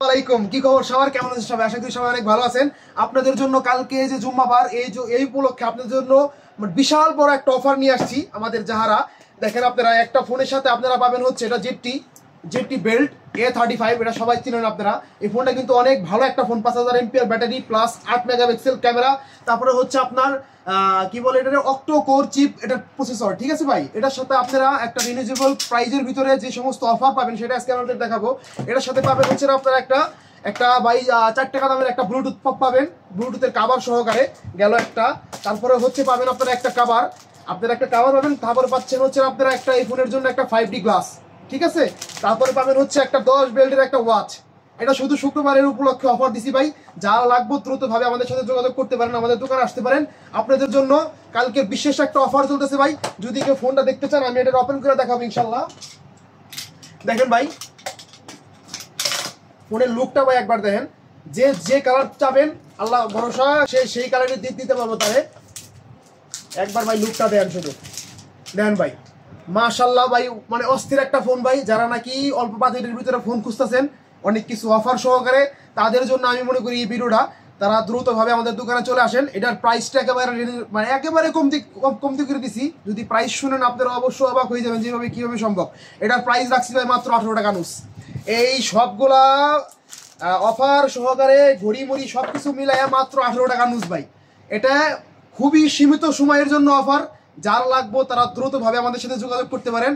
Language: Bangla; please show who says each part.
Speaker 1: আসসালামাইকুম, কি খবর সবার? কেমন আছেন সবাই? আশা করি সবাই অনেক ভালো আছেন। আপনাদের জন্য কালকে যে জুম্মাবার এই উপলক্ষে আপনাদের জন্য বিশাল বড় একটা অফার নিয়ে আসছি আমাদের যাহারা। দেখেন আপনারা একটা ফোনের সাথে আপনারা পাবেন হচ্ছে এটা জেডটি বেল্ট A35, এটা সবাই চিনেন আপনারা। এই ফোনটা কিন্তু অনেক ভালো একটা phone, 5000 MPR battery plus 8 megapixel camera. তারপরে হচ্ছে আপনার কি বলে এটা, অক্টো কোর চিপ এটার প্রসেসর, ঠিক আছে ভাই। এটার সাথে আপনারা একটা রিজনেবল প্রাইজের ভিতরে যে সমস্ত অফার পাবেন সেটা আজকে আমাদের দেখাবো। এটার সাথে পাবেন হচ্ছে আপনারা একটা ভাই 4 টাকা দামের একটা ব্লুটুথ পাবেন, ব্লুটুথের কাভার সহকারে গেল একটা। তারপরে হচ্ছে পাবেন আপনারা একটা কাভার পাবেন। তারপরে পাচ্ছেন হচ্ছে আপনারা একটা এই ফোনের জন্য একটা 5D গ্লাস, ঠিক আছে। তারপরে পাবেন হচ্ছে একটা 10 বেল্টের একটা ওয়াচ। এটা শুধু শুক্রবারের উপলক্ষে অফার দিছি ভাই। যা লাগবে দ্রুত ভাবে আমাদের সাথে যোগাযোগ করতে পারেন, আমাদের দোকানে আসতে পারেন। আপনাদের জন্য কালকে বিশেষ একটা অফার চলতেছে ভাই। যদি কেউ ফোনটা দেখতে চান আমি এটা ওপেন করে দেখাবো ইনশাল্লাহ। দেখেন ভাই ফোনের লুকটা ভাই একবার দেখেন। যে কালার চাবেন আল্লাহ ভরসা সেই কালারে দিতে পারবো তারে। একবার ভাই লুকটা দেন, শুধু দেন ভাই, মাশাআল্লাহ ভাই, মানে অস্থির একটা ফোন ভাই। যারা নাকি অল্প বাজেটের ভিতরে ফোন খুঁজতেছেন অনেক কিছু অফার সহকারে, তাদের জন্য আমি মনে করি এই ভিডিওটা। তারা দ্রুতভাবে আমাদের দোকানে চলে আসেন। এটার প্রাইসটা একেবারে কমতি করে দিছি। যদি প্রাইস শুনেন আপনারা অবশ্যই অবাক হয়ে যাবেন যেভাবে কিভাবে সম্ভব। এটার প্রাইস রাখছি ভাই মাত্র 18 টাকা নুস। এই সবগুলা অফার সহকারে ঘড়ি মুড়ি সবকিছু মিলাইয়া মাত্র 18 টাকা নুস ভাই। এটা খুবই সীমিত সময়ের জন্য অফার। যার লাগবে তারা দ্রুতভাবে আমাদের সাথে যোগাযোগ করতে পারেন।